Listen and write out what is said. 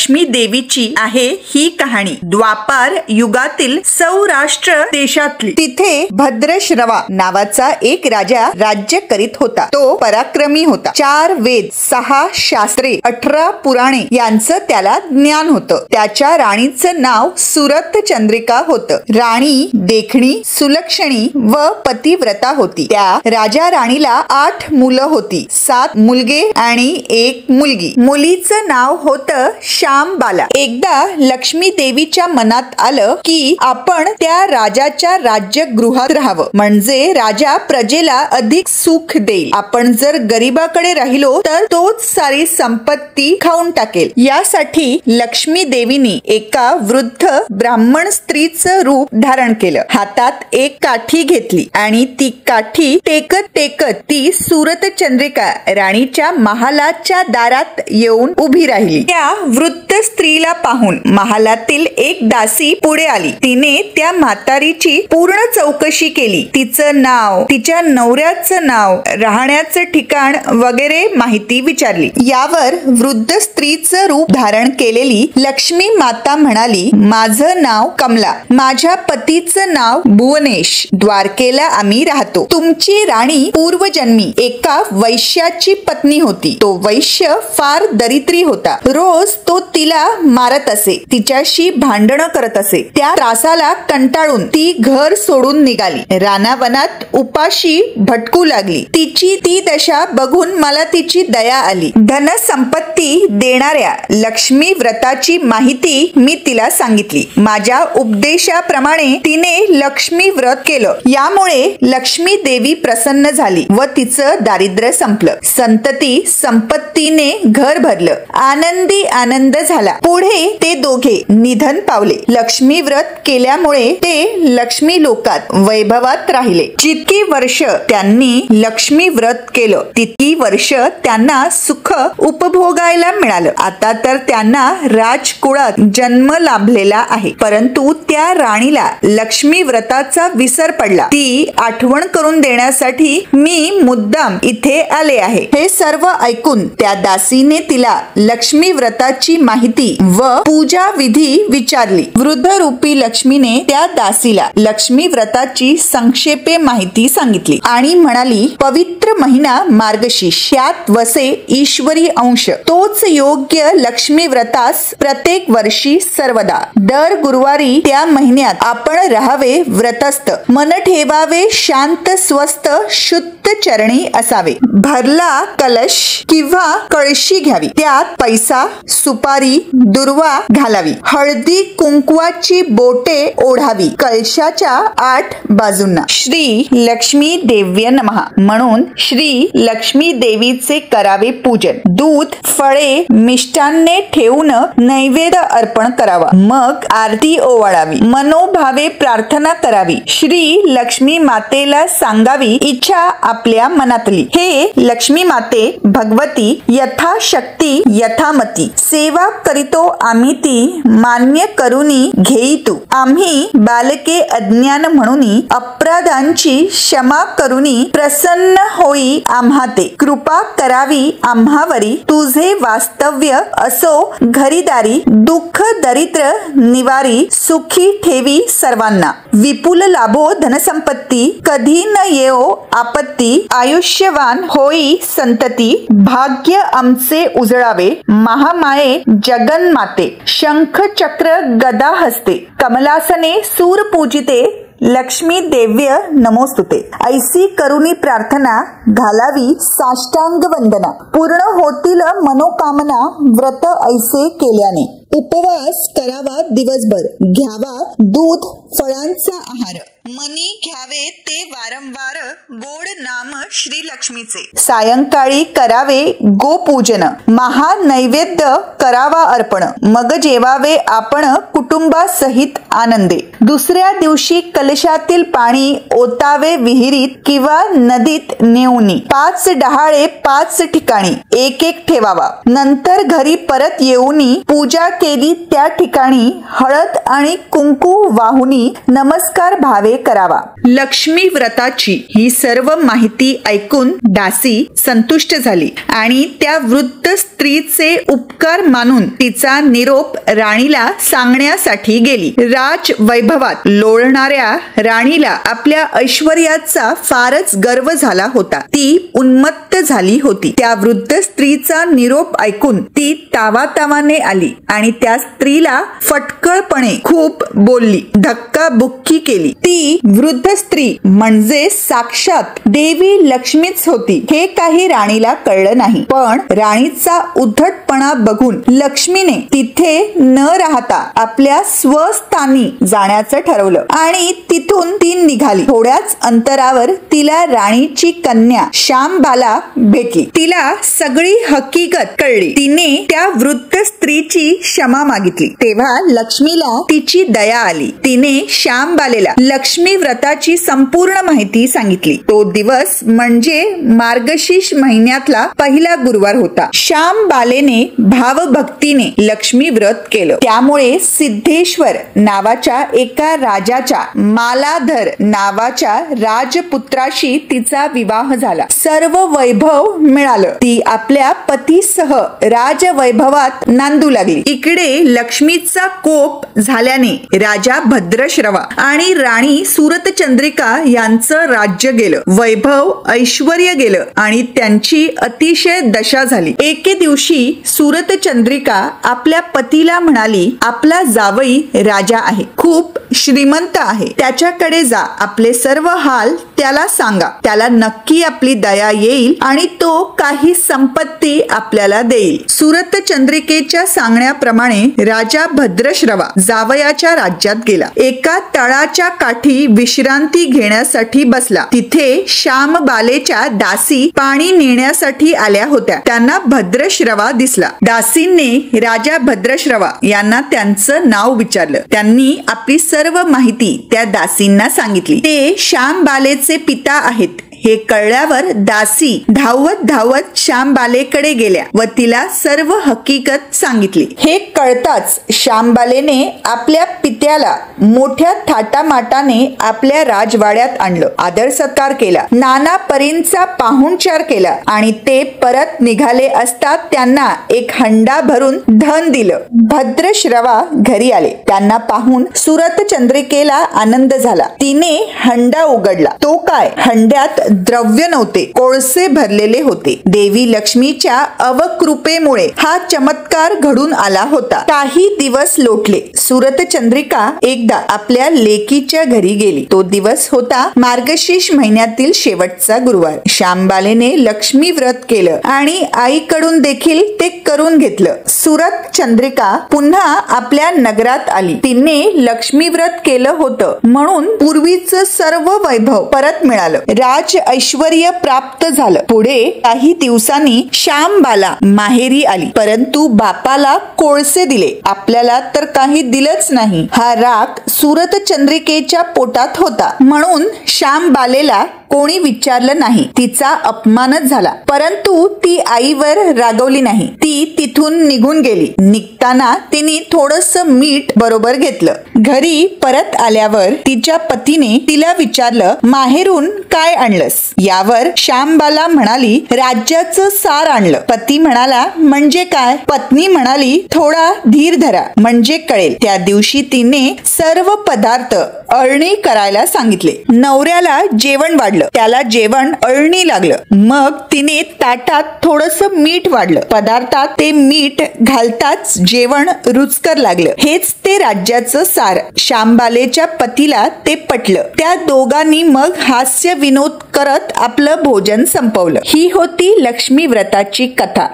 लक्ष्मी देवीची आहे ही कहाणी. द्वापार युगातील सौराष्ट्र देशातली. तिथे भद्रश्रवा नावाचा एक राजा राज्य करीत होता. तो पराक्रमी होता. 4 वेद, 6 शास्त्रे, 18 पुराणे यांचं त्याला ज्ञान होतं. त्याच्या राणीचं नाव सुरत चंद्रिका होतं. राणी देखणी, सुलक्षणी व पतिव्रता होती. त्या राजा राणीला 8 मुलं होती. 7 मुलगे आणि 1 मुलगी. मुलीचं नाव होतं श्यामबाला. एकदा लक्ष्मी देवीच्या मनात आलं की आपण त्या राजाच्या राज्यगृहात राहावं, म्हणजे राजा प्रजेला अधिक सुख देईल. आपण जर गरीबाकडे राहिलो तर तोच सारी संपत्ती खाऊन टाकेल. यासाठी लक्ष्मी देवीनी एका वृद्ध ब्राह्मण स्त्रीचं रूप धारण केलं. हातात एक काठी घेतली आणि ती काठी टेकत टेकत ती सुरत चंद्रिका राणीच्या महालाच्या दारात येऊन उभी राहिली. त्या वृद्ध स्त्रीला पाहून महालातील एक दासी पुढे आली. तिने त्या म्हातारीची पूर्ण चौकशी केली. तिचं नाव, तिच्या नवऱ्याचं नाव, राहण्याचं ठिकाण वगैरे माहिती विचारली. यावर वृद्ध स्त्रीचं रूप धारण केलेली लक्ष्मी माता म्हणाली, माझं नाव कमला, माझ्या पतीचं नाव भुवनेश, द्वारकेला आम्ही राहतो. तुमची राणी पूर्वजन्मी एका वैश्याची पत्नी होती. तो वैश्य फार दरिद्री होता. रोज तो तिला मारत असे, तिच्याशी भांडणं करत असे. त्या त्रासाला कंटाळून ती घर सोडून निघाली. रानावनात उपाशी भटकू लागली. तिची ती दशा बघून मला तिची दया आली. धनसंपत्ती देणाऱ्या लक्ष्मी व्रताची माहिती मी तिला सांगितली. माझ्या उपदेशाप्रमाणे तिने लक्ष्मी व्रत केलं. यामुळे लक्ष्मी देवी प्रसन्न झाली व तिचं दारिद्र्य संपलं. संतती संपत्तीने घर भरलं. आनंदी आनंद झाला. पुढे ते दोघे निधन पावले. लक्ष्मी व्रत केल्यामुळे ते लक्ष्मी लोकात वैभवात राहिले. जितकी वर्ष त्यांनी लक्ष्मी व्रत केलं तितकी वर्ष त्यांना सुख उपभोगायला मिळालं. आता तर त्यांना राजकुळात जन्म लाभलेला आहे. परंतु त्या राणीला लक्ष्मी व्रताचा विसर पडला. ती आठवण करून देण्यासाठी मी मुद्दाम इथे आले आहे. हे सर्व ऐकून त्या दासीने तिला लक्ष्मी व्रताची माहिती व पूजा विधी विचारली. वृद्ध रूपी लक्ष्मीने त्या दासीला लक्ष्मी व्रताची संक्षेपे माहिती सांगितली आणि म्हणाली, पवित्र महिना मार्गशीर्ष, त्यात वसे ईश्वरी अंश. तोच योग्य लक्ष्मी व्रतास प्रत्येक वर्षी सर्वदा दर गुरुवारी त्या महिन्यात आपण राहावे व्रतस्थ. मन ठेवावे शांत, स्वस्थ, शुद्ध चरणी असावे. भरला कलश किंवा कळशी घ्यावी. त्यात पैसा, सुपारी, दुर्वा घालावी. हळदी कुंकवाची बोटे ओढावी. कलशाच्या 8 बाजूंना श्री लक्ष्मी देव्य नमः म्हणून श्री लक्ष्मी देवीचे करावे पूजन. दूध, फळे, मिष्टान्ने ठेवून नैवेद्य अर्पण करावा. मग आरती ओवाळावी. मनोभावे प्रार्थना करावी. श्री लक्ष्मी मातेला सांगावी इच्छा आपल्या मनातली. हे लक्ष्मी माते भगवती, यथाशक्ती यथामती सेवा करीतो आम्ही, ती मान्य करुनी घेई तू. आम्ही बालके अज्ञान म्हणूनी, अपराधांची क्षमा करुनी प्रसन्न होई आम्हा ते. कृपा करावी आम्हावरी, तुझे वास्तव्य असो घरीदारी. दुःख दरिद्र निवारी, सुखी ठेवी सर्वांना. विपुल लाभो धनसंपत्ती, कधी न येओ आपत्ती. आयुष्यवान होई संतती, भाग्य आमचे उजळावे. महामाये जगन्माते, शंख चक्र गदा हस्ते. कमलासने सूर पूजिते, लक्ष्मी देव्य नमोस्तुते. ऐसी करुणी प्रार्थना घालावी साष्टांग वंदना. पूर्ण होतील मनोकामना व्रत ऐसे केल्याने. उपवास करावा दिवसभर. घ्यावा दूध, फळांचा आहार. मनी घ्यावे ते वारंवार गोड नाम श्री लक्ष्मीचे. सायंकाळी करावे गोपूजन. महानैवेद्य करावा अर्पण. मग जेवावे आपण कुटुंबासहित आनंदे. दुसऱ्या दिवशी कलशातील पाणी ओतावे विहिरीत किंवा नदीत नेऊनी. 5 डहाळे 5 ठिकाणी एक एक ठेवावा. नंतर घरी परत येऊनी पूजा केली त्या ठिकाणी हळद आणि कुंकू वाहुनी नमस्कार भावे पुढे करावा. लक्ष्मी व्रताची ही सर्व माहिती ऐकून दासी संतुष्ट झाली आणि त्या वृद्ध स्त्रीचे उपकार मानून तिचा निरोप राणीला सांगण्यासाठी गेली. राजवैभवात लोळणाऱ्या राणीला आपल्या ऐश्वर्याचा फारच गर्व झाला होता. ती उन्मत्त झाली होती. त्या वृद्ध स्त्रीचा निरोप ऐकून ती तावातावाने आली आणि त्या स्त्रीला फटकळपणे खूप बोलली, धक्काबुक्की केली. ती वृद्ध स्त्री म्हणजे साक्षात देवी लक्ष्मीच होती हे काही राणीला कळलं नाही. पण राणीचा उद्धटपणा बघून लक्ष्मीने तिथे न राहता आपल्या स्वस्थानी जाण्याचं ठरवलं आणि तिथून ती निघाली. थोड्याच अंतरावर तिला राणीची कन्या श्यामबाला भेटली. तिला सगळी हकीकत कळली. तिने त्या वृद्ध स्त्रीची क्षमा मागितली. तेव्हा लक्ष्मीला तिची दया आली. तिने श्यामबालेला लक्ष्मी व्रताची संपूर्ण माहिती सांगितली. तो दिवस म्हणजे मार्गशीर्ष महिन्यातला पहिला गुरुवार होता. श्यामबालेने भावभक्तीने लक्ष्मी व्रत केलं. त्यामुळे सिद्धेश्वर नावाच्या एका राजाच्या मालाधर नावाच्या राजपुत्राशी तिचा विवाह झाला. सर्व वैभव मिळालं. ती आपल्या पतीसह राजवैभवात नांदू लागली. इकडे लक्ष्मीचा कोप झाल्याने राजा भद्रश्रवा आणि राणी सुरतचंद्रिका यांचं राज्य गेलं. वैभव ऐश्वर्य गेलं आणि त्यांची अतिशय दशा झाली. एके दिवशी सुरतचंद्रिका आपल्या पतीला म्हणाली, आपला जावई राजा आहे, खूप श्रीमंत आहे, त्याच्याकडे जा, आपले सर्व हाल त्याला सांगा, त्याला नक्की आपली दया येईल आणि तो काही संपत्ती आपल्याला देईल. सुरतचंद्रिकेच्या सांगण्याप्रमाणे राजा भद्रश्रवा जावयाच्या राज्यात गेला. एका तळाच्या काठी विश्रांती घेण्यासाठी बसला. तिथे श्यामबालेच्या दासी पाणी नेण्यासाठी आल्या होत्या. त्यांना भद्रश्रवा दिसला. दासींनी राजा भद्रश्रवा यांना त्यांचं नाव विचारलं. त्यांनी आपली सर्व माहिती त्या दासींना सांगितली. ते श्यामबालेचे पिता आहेत हे कळल्यावर दासी धावत धावत श्यामबालेकडे गेल्या व तिला सर्व हकीकत सांगितली. हे कळताच श्यामबालेने आपल्या पित्याला मोठ्या थाटामाटाने आपल्या राजवाड्यात आणलं. आदर सत्कार केला. नाना परींचा पाहुणचार केला आणि ते परत निघाले असता त्यांना एक हंडा भरून धन दिलं. भद्रश्रवा घरी आले. त्यांना पाहून सुरतचंद्रिकेला आनंद झाला. तिने हंडा उघडला. तो काय, हंड्यात द्रव्य नव्हते, कोळसे भरलेले होते. देवी लक्ष्मीच्या अवकृपेमुळे हा चमत्कार घडून आला होता. काही दिवस लोटले. सुरतचंद्रिका एकदा आपल्या लेकीच्या घरी गेली. तो दिवस होता मार्गशीर्ष महिन्यातील शेवटचा गुरुवार. श्यामबालेने लक्ष्मी व्रत केलं आणि आईकडून देखील ते करून घेतलं. सुरतचंद्रिका पुन्हा आपल्या नगरात आली. तिने लक्ष्मी व्रत केलं होतं म्हणून पूर्वीचं सर्व वैभव परत मिळालं. राज ऐश्वर्य प्राप्त झालं. पुढे काही दिवसांनी श्यामबाला माहेरी आली, परंतु बापाला कोळसे दिले. आपल्याला तर काही दिलंच नाही. हा राग सुरतचंद्रिकेच्या पोटात होता म्हणून श्यामबालेला कोणी विचारलं नाही. तिचा अपमानच झाला. परंतु ती आईवर रागवली नाही. ती तिथून निघून गेली. निघताना तिने थोडंसं मीठ बरोबर घेतलं. घरी परत आल्यावर तिच्या पतीने तिला विचारलं, माहेरून काय आणलंस? यावर श्यामबाला म्हणाली, राज्याचं सार आणलं. पती म्हणाला, म्हणजे काय? पत्नी म्हणाली, थोडा धीर धरा म्हणजे कळेल. त्या दिवशी तिने सर्व पदार्थ अळणी करायला सांगितले. नवऱ्याला जेवण वाढलं. त्याला जेवण अळणी लागलं. मग तिने ताटात थोडंसं मीठ वाढलं. पदार्थात ते मीठ घालताच जेवण रुचकर लागलं. हेच ते राज्याचं सार. श्यामबालेच्या पतीला ते पटलं. त्या दोघांनी मग हास्य विनोद करत आपलं भोजन संपवलं. ही होती लक्ष्मी व्रताची कथा.